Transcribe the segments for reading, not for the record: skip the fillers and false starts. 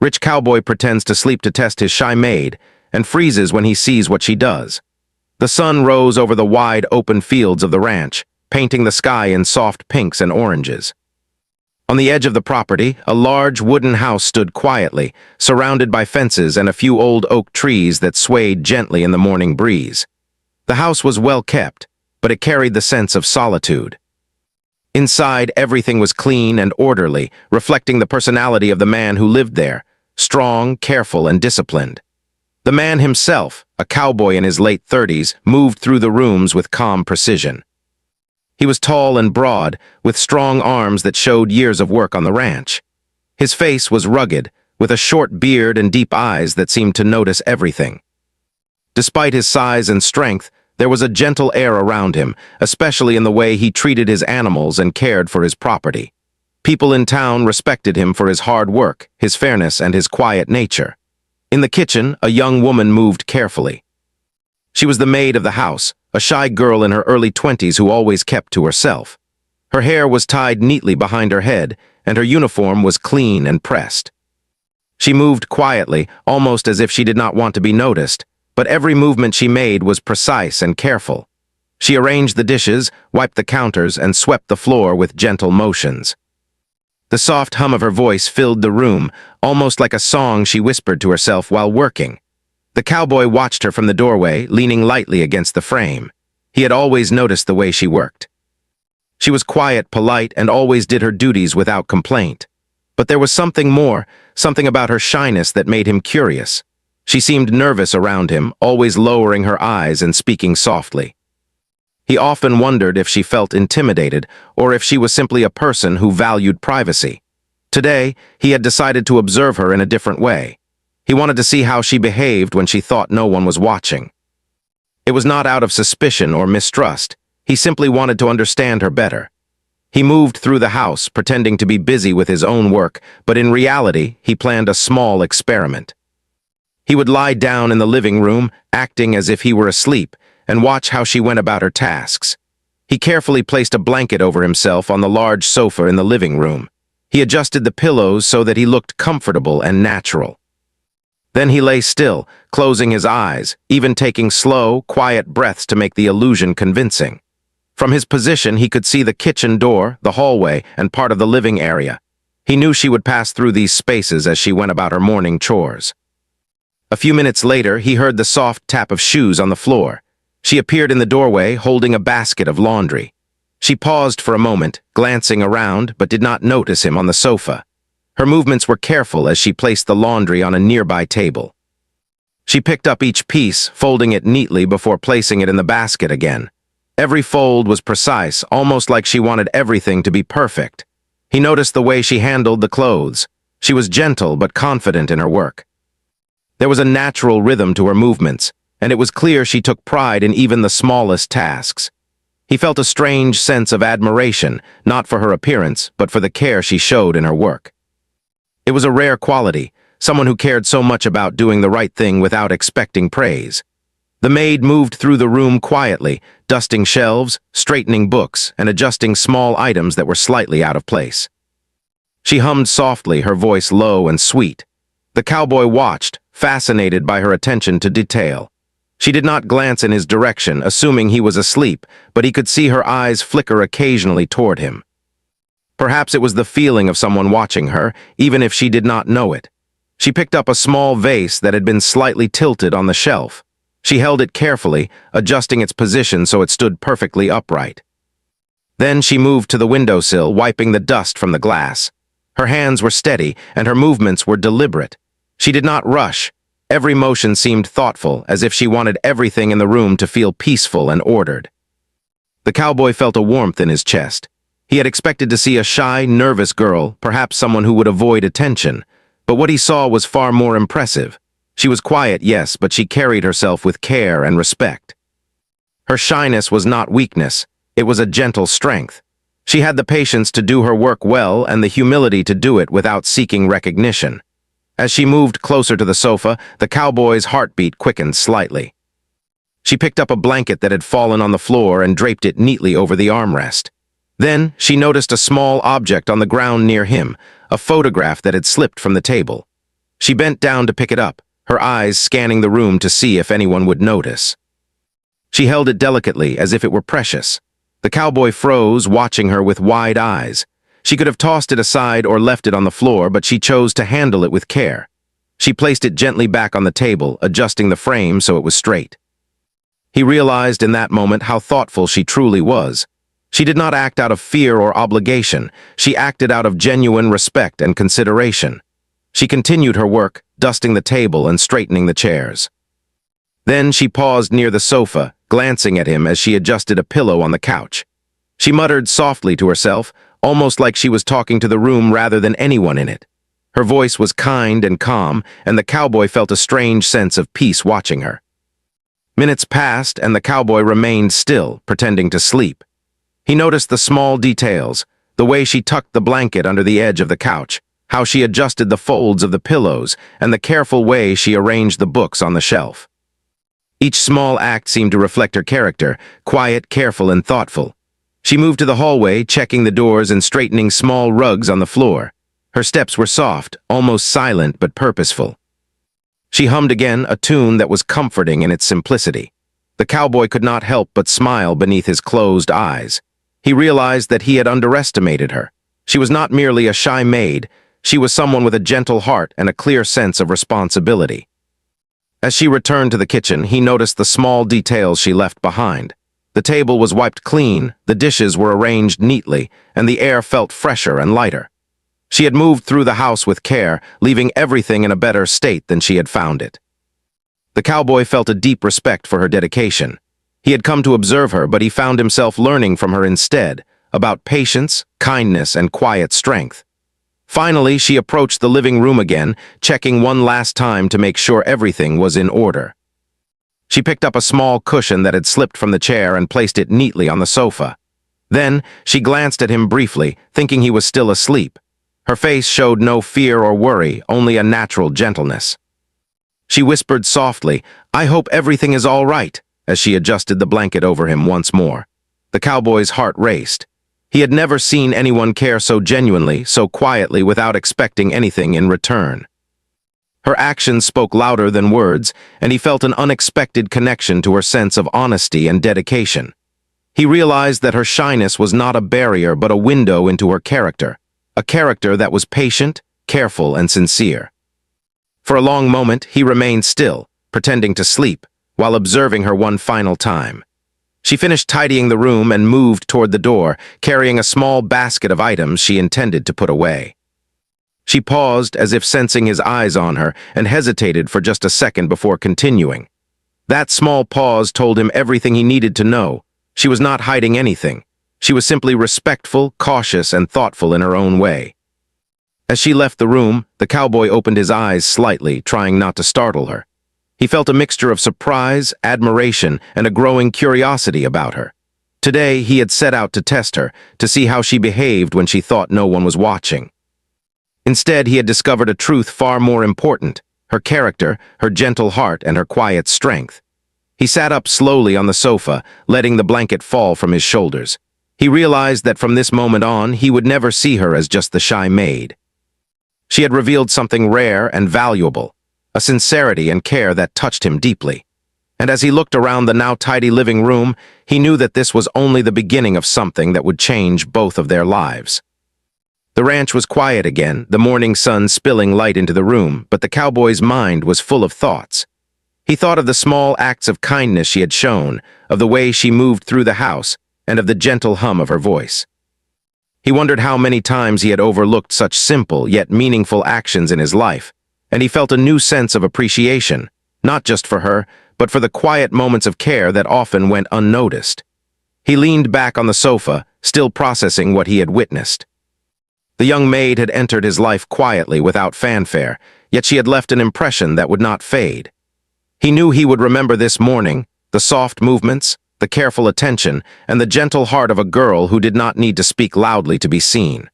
Rich cowboy pretends to sleep to test his shy maid and freezes when he sees what she does. The sun rose over the wide open fields of the ranch, painting the sky in soft pinks and oranges. On the edge of the property, a large wooden house stood quietly, surrounded by fences and a few old oak trees that swayed gently in the morning breeze. The house was well kept, but it carried the sense of solitude. Inside, everything was clean and orderly, reflecting the personality of the man who lived there, strong, careful, and disciplined. The man himself, a cowboy in his late 30s, moved through the rooms with calm precision. He was tall and broad, with strong arms that showed years of work on the ranch. His face was rugged, with a short beard and deep eyes that seemed to notice everything. Despite his size and strength, there was a gentle air around him, especially in the way he treated his animals and cared for his property. People in town respected him for his hard work, his fairness, and his quiet nature. In the kitchen, a young woman moved carefully. She was the maid of the house, a shy girl in her early 20s who always kept to herself. Her hair was tied neatly behind her head, and her uniform was clean and pressed. She moved quietly, almost as if she did not want to be noticed, but every movement she made was precise and careful. She arranged the dishes, wiped the counters, and swept the floor with gentle motions. The soft hum of her voice filled the room, almost like a song she whispered to herself while working. The cowboy watched her from the doorway, leaning lightly against the frame. He had always noticed the way she worked. She was quiet, polite, and always did her duties without complaint. But there was something more, something about her shyness that made him curious. She seemed nervous around him, always lowering her eyes and speaking softly. He often wondered if she felt intimidated, or if she was simply a person who valued privacy. Today, he had decided to observe her in a different way. He wanted to see how she behaved when she thought no one was watching. It was not out of suspicion or mistrust. He simply wanted to understand her better. He moved through the house, pretending to be busy with his own work, but in reality, he planned a small experiment. He would lie down in the living room, acting as if he were asleep, and watch how she went about her tasks. He carefully placed a blanket over himself on the large sofa in the living room. He adjusted the pillows so that he looked comfortable and natural. Then he lay still, closing his eyes, even taking slow, quiet breaths to make the illusion convincing. From his position, he could see the kitchen door, the hallway, and part of the living area. He knew she would pass through these spaces as she went about her morning chores. A few minutes later, he heard the soft tap of shoes on the floor. She appeared in the doorway, holding a basket of laundry. She paused for a moment, glancing around, but did not notice him on the sofa. Her movements were careful as she placed the laundry on a nearby table. She picked up each piece, folding it neatly before placing it in the basket again. Every fold was precise, almost like she wanted everything to be perfect. He noticed the way she handled the clothes. She was gentle but confident in her work. There was a natural rhythm to her movements, and it was clear she took pride in even the smallest tasks. He felt a strange sense of admiration, not for her appearance, but for the care she showed in her work. It was a rare quality, someone who cared so much about doing the right thing without expecting praise. The maid moved through the room quietly, dusting shelves, straightening books, and adjusting small items that were slightly out of place. She hummed softly, her voice low and sweet. The cowboy watched, fascinated by her attention to detail. She did not glance in his direction, assuming he was asleep, but he could see her eyes flicker occasionally toward him. Perhaps it was the feeling of someone watching her, even if she did not know it. She picked up a small vase that had been slightly tilted on the shelf. She held it carefully, adjusting its position so it stood perfectly upright. Then she moved to the windowsill, wiping the dust from the glass. Her hands were steady, and her movements were deliberate. She did not rush. Every motion seemed thoughtful, as if she wanted everything in the room to feel peaceful and ordered. The cowboy felt a warmth in his chest. He had expected to see a shy, nervous girl, perhaps someone who would avoid attention, but what he saw was far more impressive. She was quiet, yes, but she carried herself with care and respect. Her shyness was not weakness, it was a gentle strength. She had the patience to do her work well and the humility to do it without seeking recognition. As she moved closer to the sofa, the cowboy's heartbeat quickened slightly. She picked up a blanket that had fallen on the floor and draped it neatly over the armrest. Then, she noticed a small object on the ground near him, a photograph that had slipped from the table. She bent down to pick it up, her eyes scanning the room to see if anyone would notice. She held it delicately, as if it were precious. The cowboy froze, watching her with wide eyes. She could have tossed it aside or left it on the floor, but she chose to handle it with care. She placed it gently back on the table, adjusting the frame so it was straight. He realized in that moment how thoughtful she truly was. She did not act out of fear or obligation. She acted out of genuine respect and consideration. She continued her work, dusting the table and straightening the chairs. Then she paused near the sofa, glancing at him as she adjusted a pillow on the couch. She muttered softly to herself, almost like she was talking to the room rather than anyone in it. Her voice was kind and calm, and the cowboy felt a strange sense of peace watching her. Minutes passed, and the cowboy remained still, pretending to sleep. He noticed the small details, the way she tucked the blanket under the edge of the couch, how she adjusted the folds of the pillows, and the careful way she arranged the books on the shelf. Each small act seemed to reflect her character, quiet, careful, and thoughtful. She moved to the hallway, checking the doors and straightening small rugs on the floor. Her steps were soft, almost silent but purposeful. She hummed again, a tune that was comforting in its simplicity. The cowboy could not help but smile beneath his closed eyes. He realized that he had underestimated her. She was not merely a shy maid, she was someone with a gentle heart and a clear sense of responsibility. As she returned to the kitchen, he noticed the small details she left behind. The table was wiped clean, the dishes were arranged neatly, and the air felt fresher and lighter. She had moved through the house with care, leaving everything in a better state than she had found it. The cowboy felt a deep respect for her dedication. He had come to observe her, but he found himself learning from her instead, about patience, kindness, and quiet strength. Finally, she approached the living room again, checking one last time to make sure everything was in order. She picked up a small cushion that had slipped from the chair and placed it neatly on the sofa. Then, she glanced at him briefly, thinking he was still asleep. Her face showed no fear or worry, only a natural gentleness. She whispered softly, "I hope everything is all right," as she adjusted the blanket over him once more. The cowboy's heart raced. He had never seen anyone care so genuinely, so quietly, without expecting anything in return. Her actions spoke louder than words, and he felt an unexpected connection to her sense of honesty and dedication. He realized that her shyness was not a barrier but a window into her character, a character that was patient, careful, and sincere. For a long moment, he remained still, pretending to sleep, while observing her one final time. She finished tidying the room and moved toward the door, carrying a small basket of items she intended to put away. She paused, as if sensing his eyes on her, and hesitated for just a second before continuing. That small pause told him everything he needed to know. She was not hiding anything. She was simply respectful, cautious, and thoughtful in her own way. As she left the room, the cowboy opened his eyes slightly, trying not to startle her. He felt a mixture of surprise, admiration, and a growing curiosity about her. Today, he had set out to test her, to see how she behaved when she thought no one was watching. Instead, he had discovered a truth far more important: her character, her gentle heart, and her quiet strength. He sat up slowly on the sofa, letting the blanket fall from his shoulders. He realized that from this moment on, he would never see her as just the shy maid. She had revealed something rare and valuable, a sincerity and care that touched him deeply. And as he looked around the now tidy living room, he knew that this was only the beginning of something that would change both of their lives. The ranch was quiet again, the morning sun spilling light into the room, but the cowboy's mind was full of thoughts. He thought of the small acts of kindness she had shown, of the way she moved through the house, and of the gentle hum of her voice. He wondered how many times he had overlooked such simple yet meaningful actions in his life, and he felt a new sense of appreciation, not just for her, but for the quiet moments of care that often went unnoticed. He leaned back on the sofa, still processing what he had witnessed. The young maid had entered his life quietly, without fanfare, yet she had left an impression that would not fade. He knew he would remember this morning, the soft movements, the careful attention, and the gentle heart of a girl who did not need to speak loudly to be seen.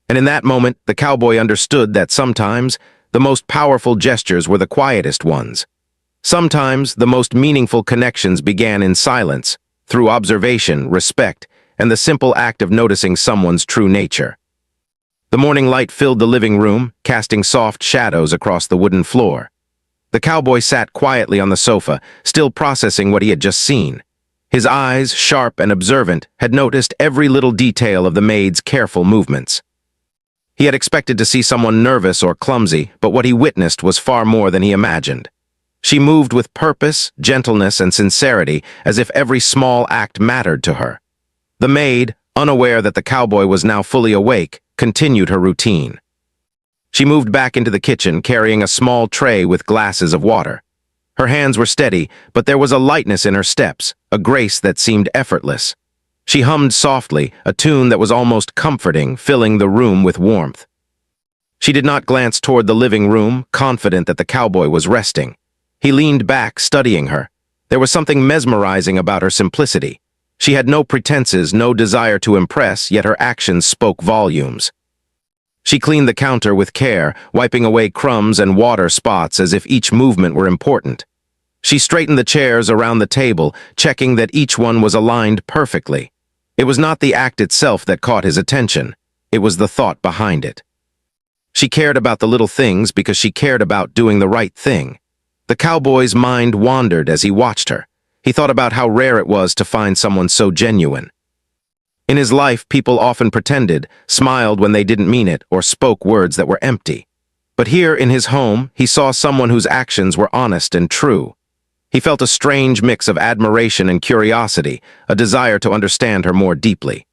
And in that moment, the cowboy understood that sometimes the most powerful gestures were the quietest ones. Sometimes the most meaningful connections began in silence, through observation, respect, and the simple act of noticing someone's true nature. The morning light filled the living room, casting soft shadows across the wooden floor. The cowboy sat quietly on the sofa, still processing what he had just seen. His eyes, sharp and observant, had noticed every little detail of the maid's careful movements. He had expected to see someone nervous or clumsy, but what he witnessed was far more than he imagined. She moved with purpose, gentleness, and sincerity, as if every small act mattered to her. The maid, unaware that the cowboy was now fully awake, continued her routine. She moved back into the kitchen, carrying a small tray with glasses of water. Her hands were steady, but there was a lightness in her steps, a grace that seemed effortless. She hummed softly, a tune that was almost comforting, filling the room with warmth. She did not glance toward the living room, confident that the cowboy was resting. He leaned back, studying her. There was something mesmerizing about her simplicity. She had no pretenses, no desire to impress, yet her actions spoke volumes. She cleaned the counter with care, wiping away crumbs and water spots as if each movement were important. She straightened the chairs around the table, checking that each one was aligned perfectly. It was not the act itself that caught his attention. It was the thought behind it. She cared about the little things because she cared about doing the right thing. The cowboy's mind wandered as he watched her. He thought about how rare it was to find someone so genuine. In his life, people often pretended, smiled when they didn't mean it, or spoke words that were empty. But here in his home, he saw someone whose actions were honest and true. He felt a strange mix of admiration and curiosity, a desire to understand her more deeply.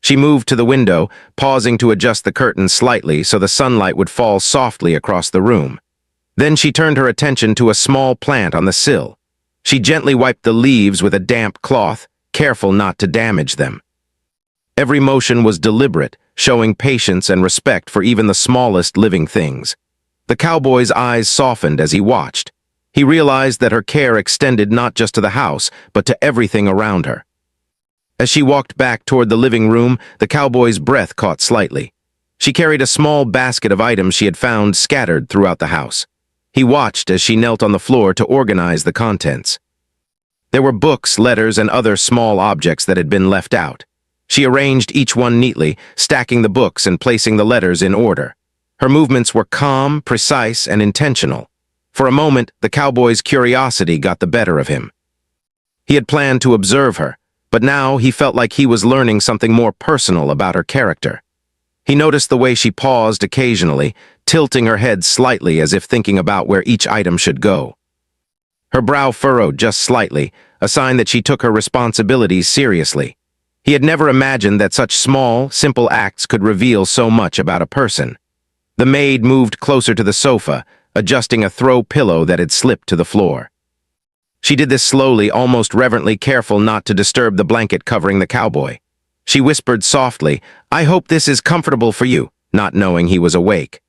She moved to the window, pausing to adjust the curtains slightly so the sunlight would fall softly across the room. Then she turned her attention to a small plant on the sill. She gently wiped the leaves with a damp cloth, careful not to damage them. Every motion was deliberate, showing patience and respect for even the smallest living things. The cowboy's eyes softened as he watched. He realized that her care extended not just to the house, but to everything around her. As she walked back toward the living room, the cowboy's breath caught slightly. She carried a small basket of items she had found scattered throughout the house. He watched as she knelt on the floor to organize the contents. There were books, letters, and other small objects that had been left out. She arranged each one neatly, stacking the books and placing the letters in order. Her movements were calm, precise, and intentional. For a moment, the cowboy's curiosity got the better of him. He had planned to observe her, but now he felt like he was learning something more personal about her character. He noticed the way she paused occasionally, tilting her head slightly as if thinking about where each item should go. Her brow furrowed just slightly, a sign that she took her responsibilities seriously. He had never imagined that such small, simple acts could reveal so much about a person. The maid moved closer to the sofa, adjusting a throw pillow that had slipped to the floor. She did this slowly, almost reverently, careful not to disturb the blanket covering the cowboy. She whispered softly, "I hope this is comfortable for you," not knowing he was awake.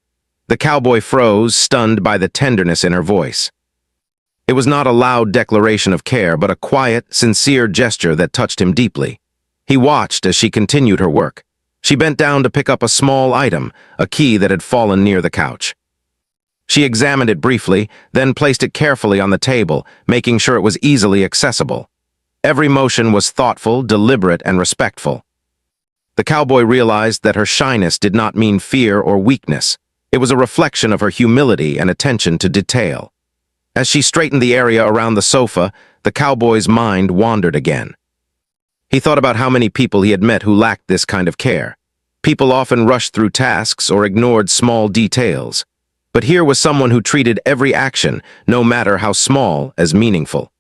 The cowboy froze, stunned by the tenderness in her voice. It was not a loud declaration of care, but a quiet, sincere gesture that touched him deeply. He watched as she continued her work. She bent down to pick up a small item, a key that had fallen near the couch. She examined it briefly, then placed it carefully on the table, making sure it was easily accessible. Every motion was thoughtful, deliberate, and respectful. The cowboy realized that her shyness did not mean fear or weakness. It was a reflection of her humility and attention to detail. As she straightened the area around the sofa, the cowboy's mind wandered again. He thought about how many people he had met who lacked this kind of care. People often rushed through tasks or ignored small details. But here was someone who treated every action, no matter how small, as meaningful.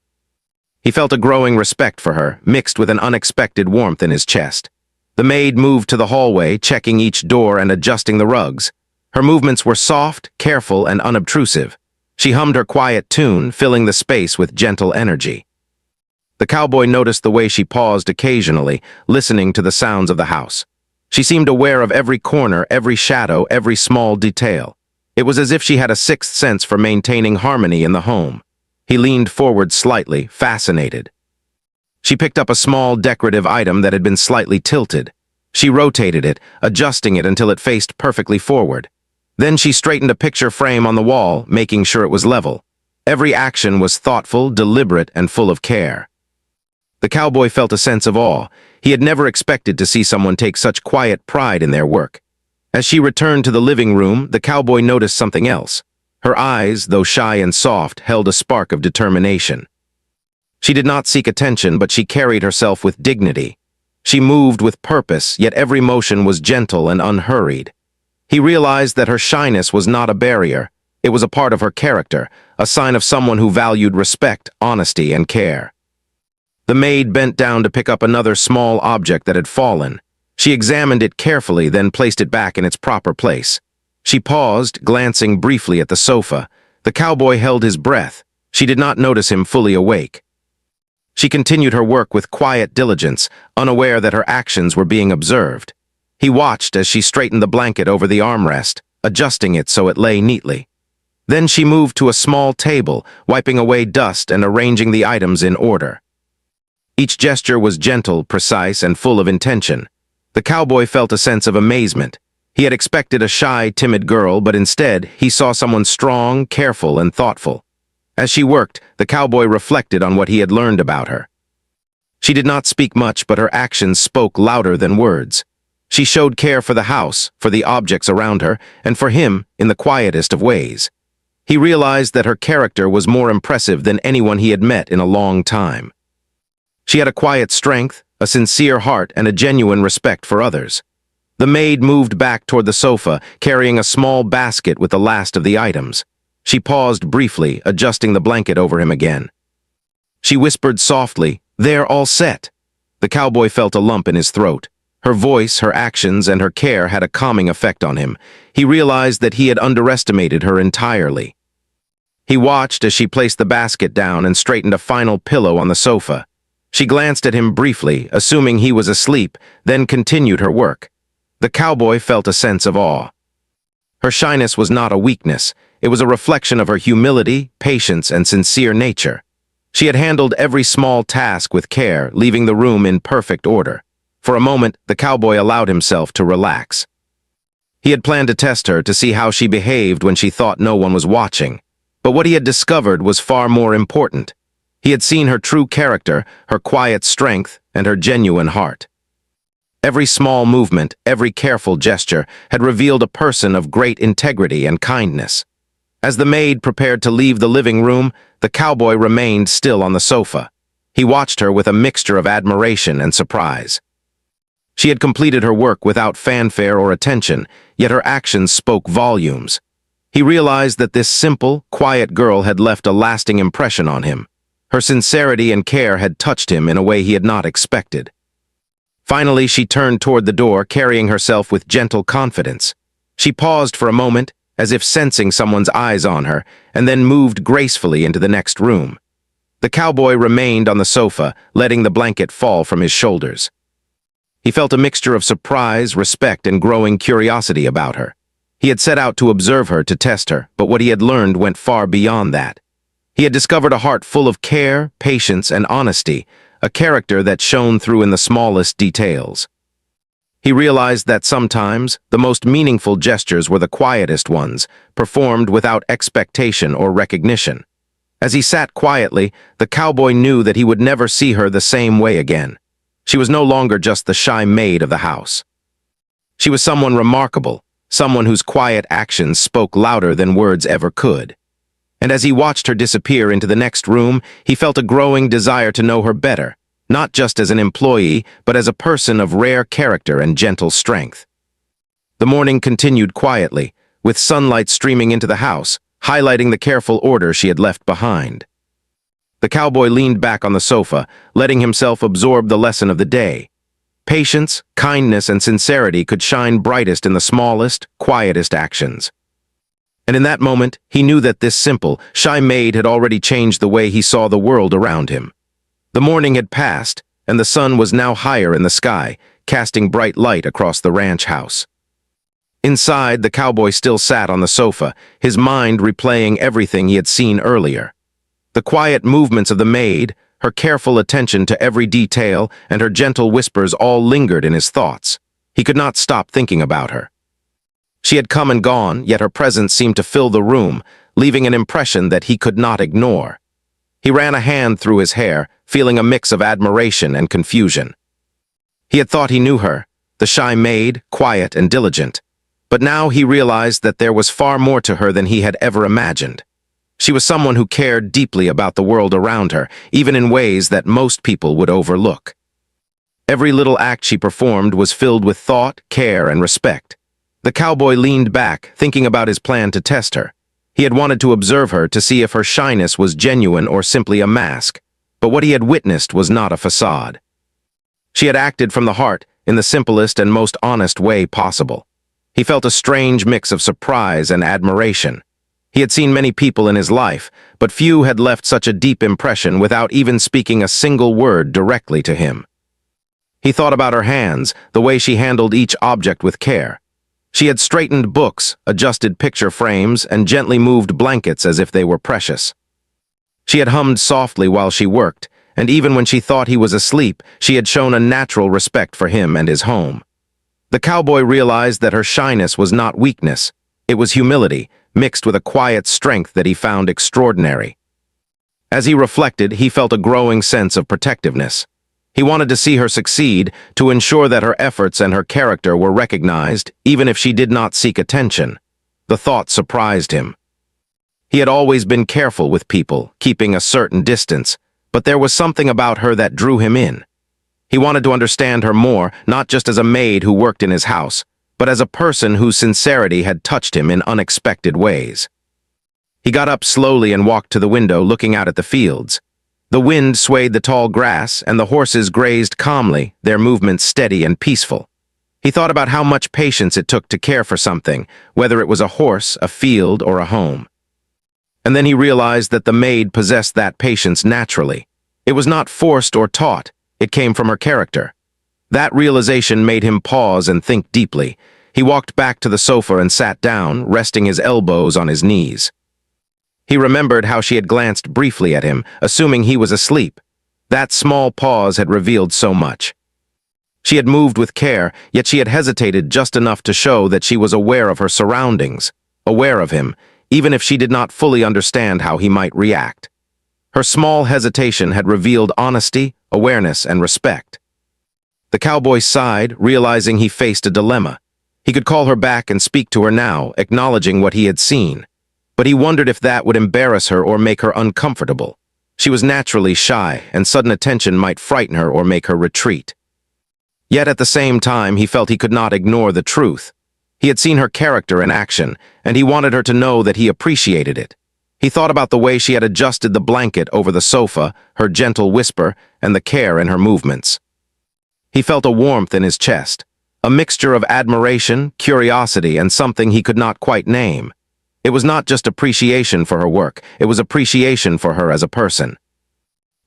He felt a growing respect for her, mixed with an unexpected warmth in his chest. The maid moved to the hallway, checking each door and adjusting the rugs. Her movements were soft, careful, and unobtrusive. She hummed her quiet tune, filling the space with gentle energy. The cowboy noticed the way she paused occasionally, listening to the sounds of the house. She seemed aware of every corner, every shadow, every small detail. It was as if she had a sixth sense for maintaining harmony in the home. He leaned forward slightly, fascinated. She picked up a small decorative item that had been slightly tilted. She rotated it, adjusting it until it faced perfectly forward. Then she straightened a picture frame on the wall, making sure it was level. Every action was thoughtful, deliberate, and full of care. The cowboy felt a sense of awe. He had never expected to see someone take such quiet pride in their work. As she returned to the living room, the cowboy noticed something else. Her eyes, though shy and soft, held a spark of determination. She did not seek attention, but she carried herself with dignity. She moved with purpose, yet every motion was gentle and unhurried. He realized that her shyness was not a barrier. It was a part of her character, a sign of someone who valued respect, honesty, and care. The maid bent down to pick up another small object that had fallen. She examined it carefully, then placed it back in its proper place. She paused, glancing briefly at the sofa. The cowboy held his breath. She did not notice him fully awake. She continued her work with quiet diligence, unaware that her actions were being observed. He watched as she straightened the blanket over the armrest, adjusting it so it lay neatly. Then she moved to a small table, wiping away dust and arranging the items in order. Each gesture was gentle, precise, and full of intention. The cowboy felt a sense of amazement. He had expected a shy, timid girl, but instead, he saw someone strong, careful, and thoughtful. As she worked, the cowboy reflected on what he had learned about her. She did not speak much, but her actions spoke louder than words. She showed care for the house, for the objects around her, and for him in the quietest of ways. He realized that her character was more impressive than anyone he had met in a long time. She had a quiet strength, a sincere heart, and a genuine respect for others. The maid moved back toward the sofa, carrying a small basket with the last of the items. She paused briefly, adjusting the blanket over him again. She whispered softly, "They're all set." The cowboy felt a lump in his throat. Her voice, her actions, and her care had a calming effect on him. He realized that he had underestimated her entirely. He watched as she placed the basket down and straightened a final pillow on the sofa. She glanced at him briefly, assuming he was asleep, then continued her work. The cowboy felt a sense of awe. Her shyness was not a weakness. It was a reflection of her humility, patience, and sincere nature. She had handled every small task with care, leaving the room in perfect order. For a moment, the cowboy allowed himself to relax. He had planned to test her to see how she behaved when she thought no one was watching. But what he had discovered was far more important. He had seen her true character, her quiet strength, and her genuine heart. Every small movement, every careful gesture had revealed a person of great integrity and kindness. As the maid prepared to leave the living room, the cowboy remained still on the sofa. He watched her with a mixture of admiration and surprise. She had completed her work without fanfare or attention, yet her actions spoke volumes. He realized that this simple, quiet girl had left a lasting impression on him. Her sincerity and care had touched him in a way he had not expected. Finally, she turned toward the door, carrying herself with gentle confidence. She paused for a moment, as if sensing someone's eyes on her, and then moved gracefully into the next room. The cowboy remained on the sofa, letting the blanket fall from his shoulders. He felt a mixture of surprise, respect, and growing curiosity about her. He had set out to observe her, to test her, but what he had learned went far beyond that. He had discovered a heart full of care, patience, and honesty, a character that shone through in the smallest details. He realized that sometimes the most meaningful gestures were the quietest ones, performed without expectation or recognition. As he sat quietly, the cowboy knew that he would never see her the same way again. She was no longer just the shy maid of the house. She was someone remarkable, someone whose quiet actions spoke louder than words ever could. And as he watched her disappear into the next room, he felt a growing desire to know her better, not just as an employee, but as a person of rare character and gentle strength. The morning continued quietly, with sunlight streaming into the house, highlighting the careful order she had left behind. The cowboy leaned back on the sofa, letting himself absorb the lesson of the day. Patience, kindness, and sincerity could shine brightest in the smallest, quietest actions. And in that moment, he knew that this simple, shy maid had already changed the way he saw the world around him. The morning had passed, and the sun was now higher in the sky, casting bright light across the ranch house. Inside, the cowboy still sat on the sofa, his mind replaying everything he had seen earlier. The quiet movements of the maid, her careful attention to every detail, and her gentle whispers all lingered in his thoughts. He could not stop thinking about her. She had come and gone, yet her presence seemed to fill the room, leaving an impression that he could not ignore. He ran a hand through his hair, feeling a mix of admiration and confusion. He had thought he knew her, the shy maid, quiet and diligent. But now he realized that there was far more to her than he had ever imagined. She was someone who cared deeply about the world around her, even in ways that most people would overlook. Every little act she performed was filled with thought, care, and respect. The cowboy leaned back, thinking about his plan to test her. He had wanted to observe her to see if her shyness was genuine or simply a mask, but what he had witnessed was not a facade. She had acted from the heart, in the simplest and most honest way possible. He felt a strange mix of surprise and admiration. He had seen many people in his life, but few had left such a deep impression without even speaking a single word directly to him. He thought about her hands, the way she handled each object with care. She had straightened books, adjusted picture frames, and gently moved blankets as if they were precious. She had hummed softly while she worked, and even when she thought he was asleep, she had shown a natural respect for him and his home. The cowboy realized that her shyness was not weakness. It was humility, mixed with a quiet strength that he found extraordinary. As he reflected, he felt a growing sense of protectiveness. He wanted to see her succeed, to ensure that her efforts and her character were recognized, even if she did not seek attention. The thought surprised him. He had always been careful with people, keeping a certain distance, but there was something about her that drew him in. He wanted to understand her more, not just as a maid who worked in his house, but as a person whose sincerity had touched him in unexpected ways. He got up slowly and walked to the window, looking out at the fields. The wind swayed the tall grass, and the horses grazed calmly, their movements steady and peaceful. He thought about how much patience it took to care for something, whether it was a horse, a field, or a home. And then he realized that the maid possessed that patience naturally. It was not forced or taught, it came from her character. That realization made him pause and think deeply. He walked back to the sofa and sat down, resting his elbows on his knees. He remembered how she had glanced briefly at him, assuming he was asleep. That small pause had revealed so much. She had moved with care, yet she had hesitated just enough to show that she was aware of her surroundings, aware of him, even if she did not fully understand how he might react. Her small hesitation had revealed honesty, awareness, and respect. The cowboy sighed, realizing he faced a dilemma. He could call her back and speak to her now, acknowledging what he had seen. But he wondered if that would embarrass her or make her uncomfortable. She was naturally shy, and sudden attention might frighten her or make her retreat. Yet at the same time, he felt he could not ignore the truth. He had seen her character in action, and he wanted her to know that he appreciated it. He thought about the way she had adjusted the blanket over the sofa, her gentle whisper, and the care in her movements. He felt a warmth in his chest, a mixture of admiration, curiosity, and something he could not quite name. It was not just appreciation for her work, it was appreciation for her as a person.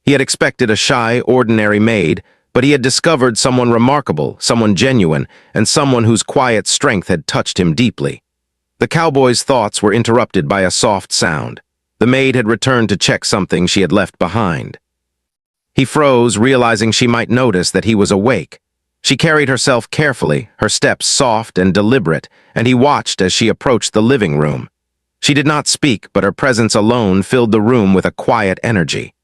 He had expected a shy, ordinary maid, but he had discovered someone remarkable, someone genuine, and someone whose quiet strength had touched him deeply. The cowboy's thoughts were interrupted by a soft sound. The maid had returned to check something she had left behind. He froze, realizing she might notice that he was awake. She carried herself carefully, her steps soft and deliberate, and he watched as she approached the living room. She did not speak, but her presence alone filled the room with a quiet energy.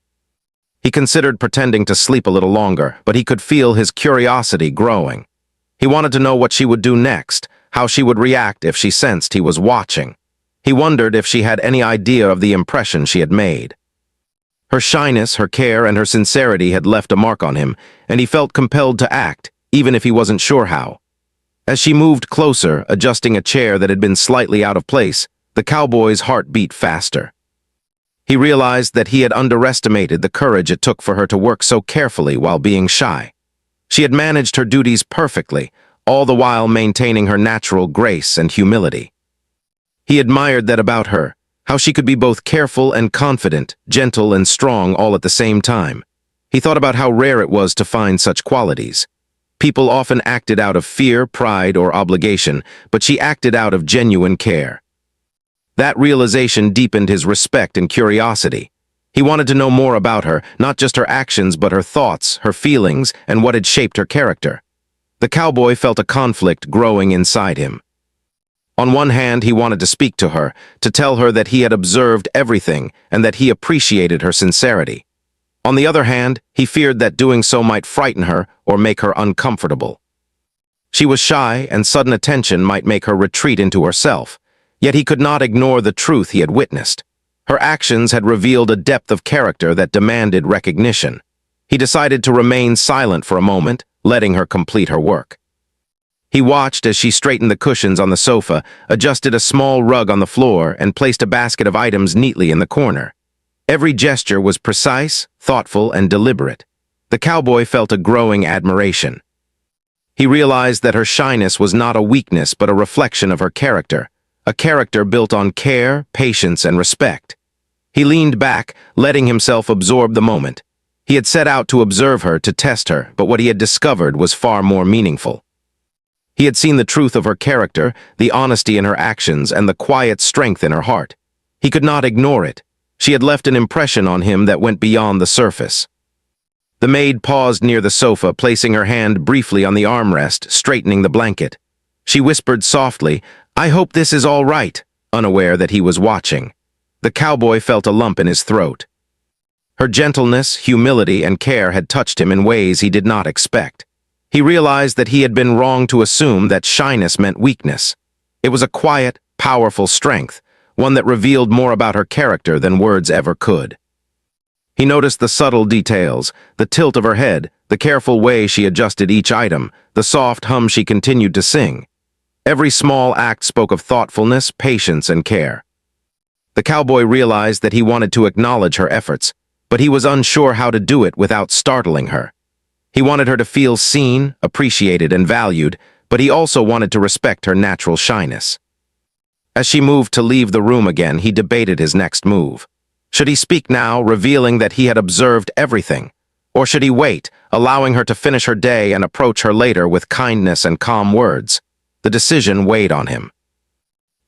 He considered pretending to sleep a little longer, but he could feel his curiosity growing. He wanted to know what she would do next, how she would react if she sensed he was watching. He wondered if she had any idea of the impression she had made. Her shyness, her care, and her sincerity had left a mark on him, and he felt compelled to act, even if he wasn't sure how. As she moved closer, adjusting a chair that had been slightly out of place, the cowboy's heart beat faster. He realized that he had underestimated the courage it took for her to work so carefully while being shy. She had managed her duties perfectly, all the while maintaining her natural grace and humility. He admired that about her, how she could be both careful and confident, gentle and strong all at the same time. He thought about how rare it was to find such qualities. People often acted out of fear, pride, or obligation, but she acted out of genuine care. That realization deepened his respect and curiosity. He wanted to know more about her, not just her actions, but her thoughts, her feelings, and what had shaped her character. The cowboy felt a conflict growing inside him. On one hand, he wanted to speak to her, to tell her that he had observed everything and that he appreciated her sincerity. On the other hand, he feared that doing so might frighten her or make her uncomfortable. She was shy, and sudden attention might make her retreat into herself, yet he could not ignore the truth he had witnessed. Her actions had revealed a depth of character that demanded recognition. He decided to remain silent for a moment, letting her complete her work. He watched as she straightened the cushions on the sofa, adjusted a small rug on the floor, and placed a basket of items neatly in the corner. Every gesture was precise, thoughtful, and deliberate. The cowboy felt a growing admiration. He realized that her shyness was not a weakness but a reflection of her character, a character built on care, patience, and respect. He leaned back, letting himself absorb the moment. He had set out to observe her, to test her, but what he had discovered was far more meaningful. He had seen the truth of her character, the honesty in her actions, and the quiet strength in her heart. He could not ignore it. She had left an impression on him that went beyond the surface. The maid paused near the sofa, placing her hand briefly on the armrest, straightening the blanket. She whispered softly, "I hope this is all right," unaware that he was watching. The cowboy felt a lump in his throat. Her gentleness, humility, and care had touched him in ways he did not expect. He realized that he had been wrong to assume that shyness meant weakness. It was a quiet, powerful strength, one that revealed more about her character than words ever could. He noticed the subtle details, the tilt of her head, the careful way she adjusted each item, the soft hum she continued to sing. Every small act spoke of thoughtfulness, patience, and care. The cowboy realized that he wanted to acknowledge her efforts, but he was unsure how to do it without startling her. He wanted her to feel seen, appreciated, and valued, but he also wanted to respect her natural shyness. As she moved to leave the room again, he debated his next move. Should he speak now, revealing that he had observed everything? Or should he wait, allowing her to finish her day and approach her later with kindness and calm words? The decision weighed on him.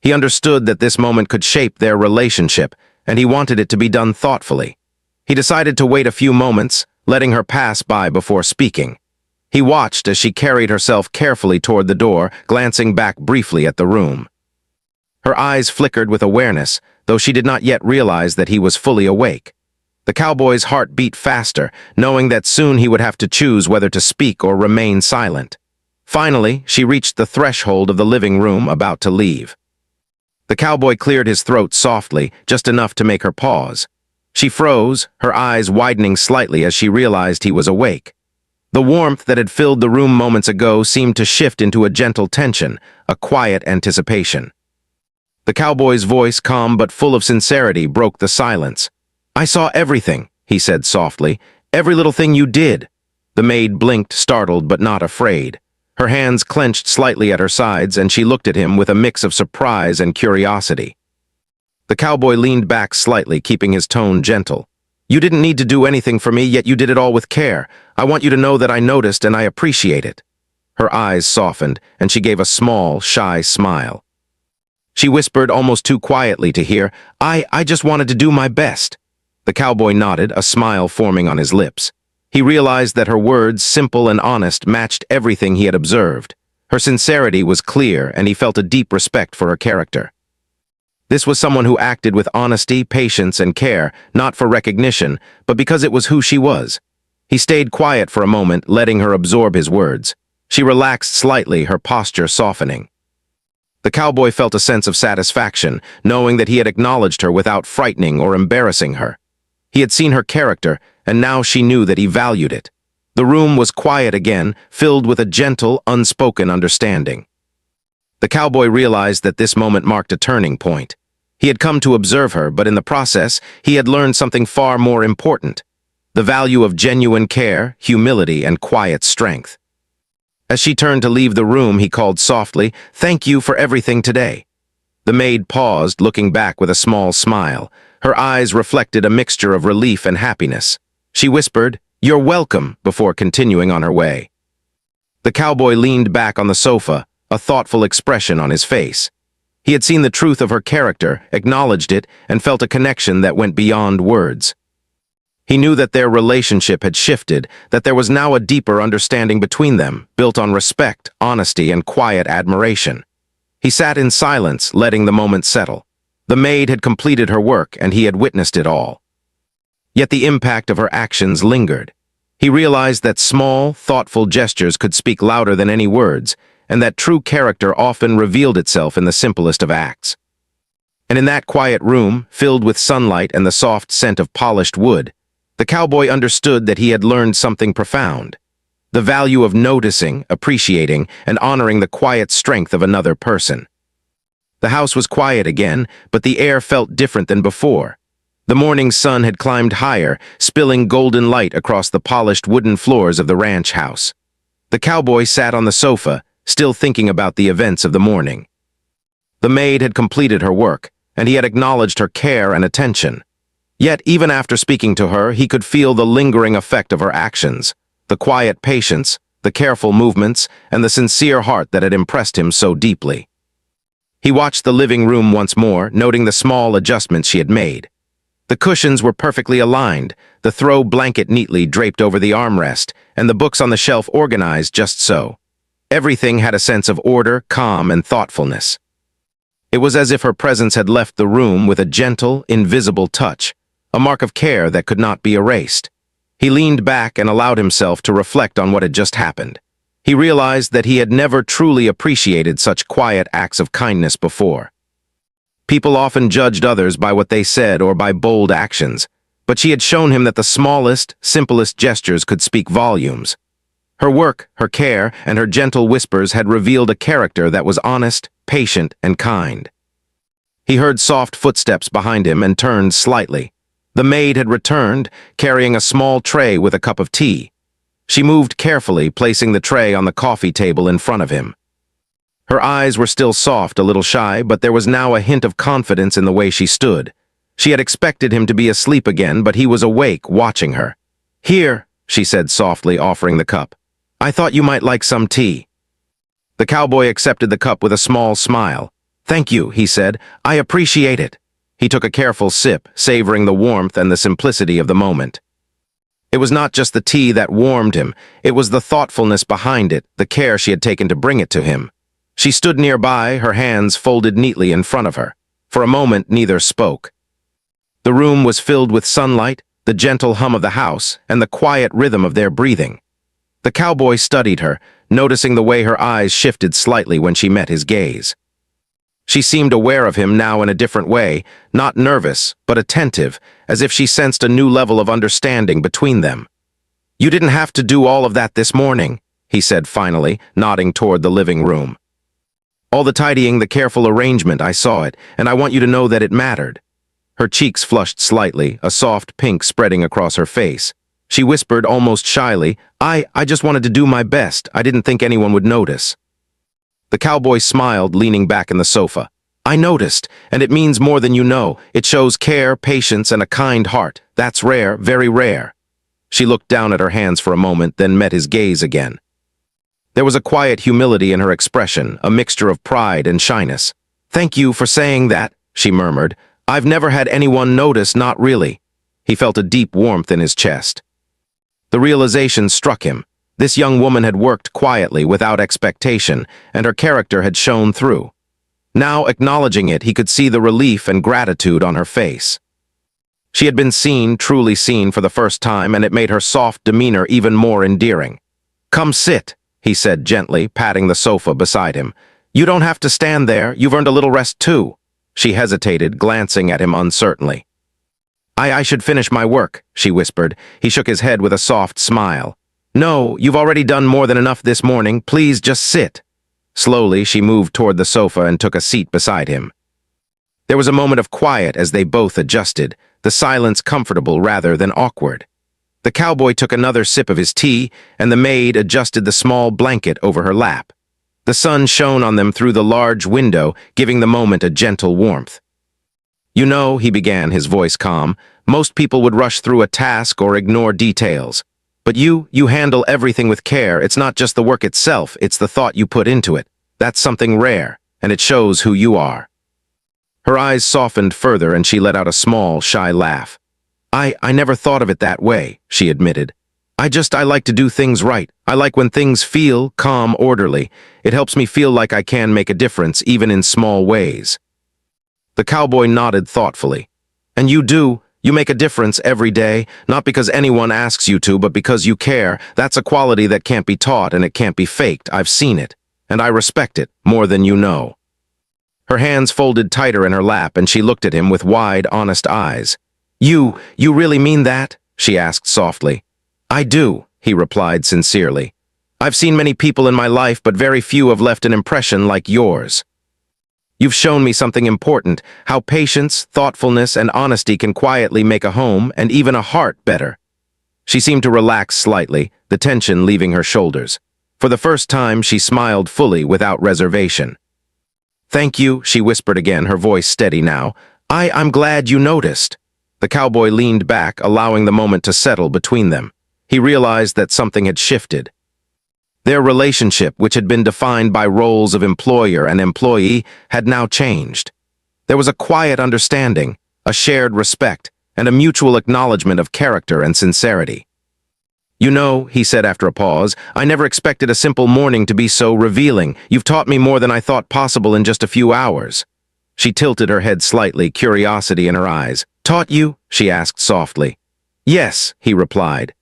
He understood that this moment could shape their relationship, and he wanted it to be done thoughtfully. He decided to wait a few moments, letting her pass by before speaking. He watched as she carried herself carefully toward the door, glancing back briefly at the room. Her eyes flickered with awareness, though she did not yet realize that he was fully awake. The cowboy's heart beat faster, knowing that soon he would have to choose whether to speak or remain silent. Finally, she reached the threshold of the living room, about to leave. The cowboy cleared his throat softly, just enough to make her pause. She froze, her eyes widening slightly as she realized he was awake. The warmth that had filled the room moments ago seemed to shift into a gentle tension, a quiet anticipation. The cowboy's voice, calm but full of sincerity, broke the silence. "I saw everything," he said softly. "Every little thing you did." The maid blinked, startled but not afraid. Her hands clenched slightly at her sides, and she looked at him with a mix of surprise and curiosity. The cowboy leaned back slightly, keeping his tone gentle. "You didn't need to do anything for me, yet you did it all with care. I want you to know that I noticed and I appreciate it." Her eyes softened, and she gave a small, shy smile. She whispered almost too quietly to hear, I just wanted to do my best." The cowboy nodded, a smile forming on his lips. He realized that her words, simple and honest, matched everything he had observed. Her sincerity was clear, and he felt a deep respect for her character. This was someone who acted with honesty, patience, and care, not for recognition, but because it was who she was. He stayed quiet for a moment, letting her absorb his words. She relaxed slightly, her posture softening. The cowboy felt a sense of satisfaction, knowing that he had acknowledged her without frightening or embarrassing her. He had seen her character, and now she knew that he valued it. The room was quiet again, filled with a gentle, unspoken understanding. The cowboy realized that this moment marked a turning point. He had come to observe her, but in the process, he had learned something far more important: the value of genuine care, humility, and quiet strength. As she turned to leave the room, he called softly, "Thank you for everything today." The maid paused, looking back with a small smile. Her eyes reflected a mixture of relief and happiness. She whispered, "You're welcome," before continuing on her way. The cowboy leaned back on the sofa, a thoughtful expression on his face. He had seen the truth of her character, acknowledged it, and felt a connection that went beyond words. He knew that their relationship had shifted, that there was now a deeper understanding between them, built on respect, honesty, and quiet admiration. He sat in silence, letting the moment settle. The maid had completed her work, and he had witnessed it all. Yet the impact of her actions lingered. He realized that small, thoughtful gestures could speak louder than any words, and that true character often revealed itself in the simplest of acts. And in that quiet room, filled with sunlight and the soft scent of polished wood, the cowboy understood that he had learned something profound: the value of noticing, appreciating, and honoring the quiet strength of another person. The house was quiet again, but the air felt different than before. The morning sun had climbed higher, spilling golden light across the polished wooden floors of the ranch house. The cowboy sat on the sofa, still thinking about the events of the morning. The maid had completed her work, and he had acknowledged her care and attention. Yet, even after speaking to her, he could feel the lingering effect of her actions, the quiet patience, the careful movements, and the sincere heart that had impressed him so deeply. He watched the living room once more, noting the small adjustments she had made. The cushions were perfectly aligned, the throw blanket neatly draped over the armrest, and the books on the shelf organized just so. Everything had a sense of order, calm, and thoughtfulness. It was as if her presence had left the room with a gentle, invisible touch, a mark of care that could not be erased. He leaned back and allowed himself to reflect on what had just happened. He realized that he had never truly appreciated such quiet acts of kindness before. People often judged others by what they said or by bold actions, but she had shown him that the smallest, simplest gestures could speak volumes. Her work, her care, and her gentle whispers had revealed a character that was honest, patient, and kind. He heard soft footsteps behind him and turned slightly. The maid had returned, carrying a small tray with a cup of tea. She moved carefully, placing the tray on the coffee table in front of him. Her eyes were still soft, a little shy, but there was now a hint of confidence in the way she stood. She had expected him to be asleep again, but he was awake, watching her. "Here," she said softly, offering the cup. "I thought you might like some tea." The cowboy accepted the cup with a small smile. "Thank you," he said. "I appreciate it." He took a careful sip, savoring the warmth and the simplicity of the moment. It was not just the tea that warmed him, it was the thoughtfulness behind it, the care she had taken to bring it to him. She stood nearby, her hands folded neatly in front of her. For a moment, neither spoke. The room was filled with sunlight, the gentle hum of the house, and the quiet rhythm of their breathing. The cowboy studied her, noticing the way her eyes shifted slightly when she met his gaze. She seemed aware of him now in a different way, not nervous, but attentive, as if she sensed a new level of understanding between them. "You didn't have to do all of that this morning," he said finally, nodding toward the living room. "All the tidying, the careful arrangement, I saw it, and I want you to know that it mattered." Her cheeks flushed slightly, a soft pink spreading across her face. She whispered almost shyly, I just wanted to do my best. I didn't think anyone would notice." The cowboy smiled, leaning back in the sofa. "I noticed, and it means more than you know. It shows care, patience, and a kind heart. That's rare, very rare." She looked down at her hands for a moment, then met his gaze again. There was a quiet humility in her expression, a mixture of pride and shyness. "Thank you for saying that," she murmured. "I've never had anyone notice, not really." He felt a deep warmth in his chest. The realization struck him. This young woman had worked quietly, without expectation, and her character had shone through. Now, acknowledging it, he could see the relief and gratitude on her face. She had been seen, truly seen, for the first time, and it made her soft demeanor even more endearing. "Come sit," he said gently, patting the sofa beside him. "You don't have to stand there. You've earned a little rest too." She hesitated, glancing at him uncertainly. I should finish my work," she whispered. He shook his head with a soft smile. "No, you've already done more than enough this morning. Please just sit." Slowly, she moved toward the sofa and took a seat beside him. There was a moment of quiet as they both adjusted, the silence comfortable rather than awkward. The cowboy took another sip of his tea, and the maid adjusted the small blanket over her lap. The sun shone on them through the large window, giving the moment a gentle warmth. "You know," he began, his voice calm, "most people would rush through a task or ignore details. But you handle everything with care. It's not just the work itself, it's the thought you put into it. That's something rare, and it shows who you are." Her eyes softened further and she let out a small, shy laugh. I never thought of it that way," she admitted. I like to do things right. I like when things feel calm, orderly. It helps me feel like I can make a difference, even in small ways." The cowboy nodded thoughtfully. "And you do. You make a difference every day, not because anyone asks you to, but because you care. That's a quality that can't be taught and it can't be faked. I've seen it. and I respect it more than you know." Her hands folded tighter in her lap, and she looked at him with wide, honest eyes. You really mean that?" she asked softly. "I do," he replied sincerely. "I've seen many people in my life, but very few have left an impression like yours. You've shown me something important, how patience, thoughtfulness, and honesty can quietly make a home and even a heart better." She seemed to relax slightly, the tension leaving her shoulders. For the first time, she smiled fully without reservation. "Thank you," she whispered again, her voice steady now. I'm glad you noticed." The cowboy leaned back, allowing the moment to settle between them. He realized that something had shifted. Their relationship, which had been defined by roles of employer and employee, had now changed. There was a quiet understanding, a shared respect, and a mutual acknowledgement of character and sincerity. "You know," he said after a pause, "I never expected a simple morning to be so revealing. You've taught me more than I thought possible in just a few hours." She tilted her head slightly, curiosity in her eyes. "Taught you?" she asked softly. "Yes," he replied.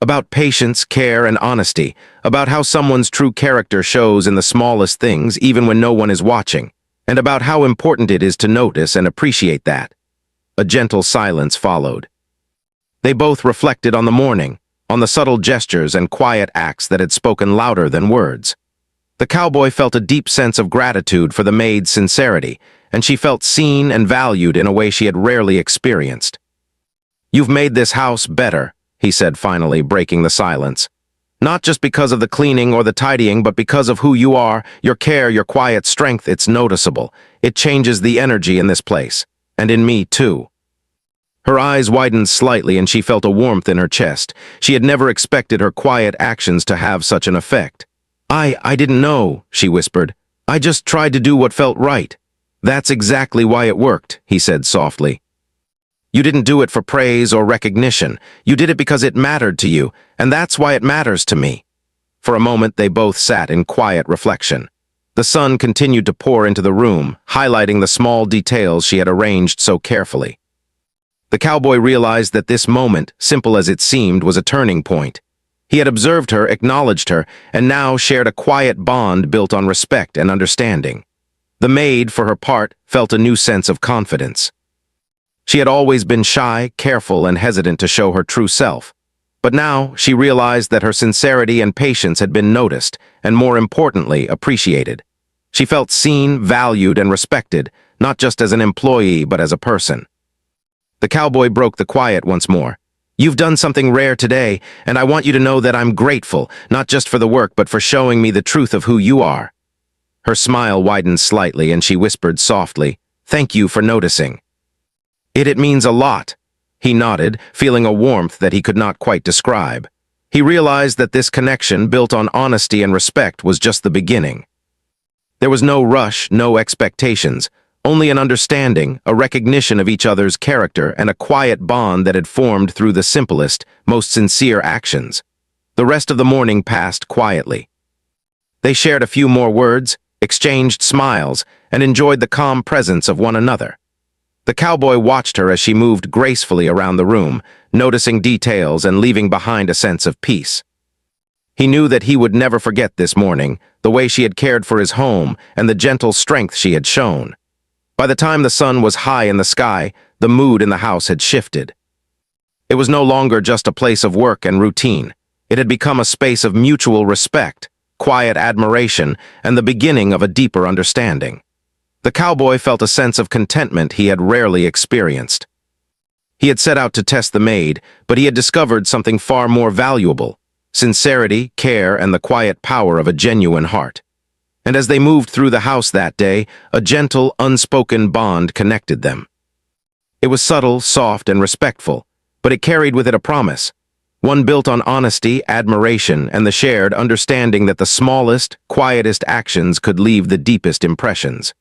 "About patience, care, and honesty, about how someone's true character shows in the smallest things, even when no one is watching, and about how important it is to notice and appreciate that." A gentle silence followed. They both reflected on the morning, on the subtle gestures and quiet acts that had spoken louder than words. The cowboy felt a deep sense of gratitude for the maid's sincerity, and she felt seen and valued in a way she had rarely experienced. "You've made this house better," he said finally, breaking the silence. "Not just because of the cleaning or the tidying, but because of who you are, your care, your quiet strength. It's noticeable. It changes the energy in this place. And in me, too." Her eyes widened slightly, and she felt a warmth in her chest. She had never expected her quiet actions to have such an effect. I didn't know," she whispered. "I just tried to do what felt right." "That's exactly why it worked," he said softly. "You didn't do it for praise or recognition. You did it because it mattered to you, and that's why it matters to me." For a moment, they both sat in quiet reflection. The sun continued to pour into the room, highlighting the small details she had arranged so carefully. The cowboy realized that this moment, simple as it seemed, was a turning point. He had observed her, acknowledged her, and now shared a quiet bond built on respect and understanding. The maid, for her part, felt a new sense of confidence. She had always been shy, careful, and hesitant to show her true self. But now she realized that her sincerity and patience had been noticed, and more importantly, appreciated. She felt seen, valued, and respected, not just as an employee, but as a person. The cowboy broke the quiet once more. "You've done something rare today, and I want you to know that I'm grateful, not just for the work, but for showing me the truth of who you are." Her smile widened slightly, and she whispered softly, "Thank you for noticing." It means a lot." He nodded, feeling a warmth that he could not quite describe. He realized that this connection, built on honesty and respect, was just the beginning. There was no rush, no expectations, only an understanding, a recognition of each other's character, and a quiet bond that had formed through the simplest, most sincere actions. The rest of the morning passed quietly. They shared a few more words, exchanged smiles, and enjoyed the calm presence of one another. The cowboy watched her as she moved gracefully around the room, noticing details and leaving behind a sense of peace. He knew that he would never forget this morning, the way she had cared for his home and the gentle strength she had shown. By the time the sun was high in the sky, the mood in the house had shifted. It was no longer just a place of work and routine. It had become a space of mutual respect, quiet admiration, and the beginning of a deeper understanding. The cowboy felt a sense of contentment he had rarely experienced. He had set out to test the maid, but he had discovered something far more valuable: sincerity, care, and the quiet power of a genuine heart. And as they moved through the house that day, a gentle, unspoken bond connected them. It was subtle, soft, and respectful, but it carried with it a promise, one built on honesty, admiration, and the shared understanding that the smallest, quietest actions could leave the deepest impressions.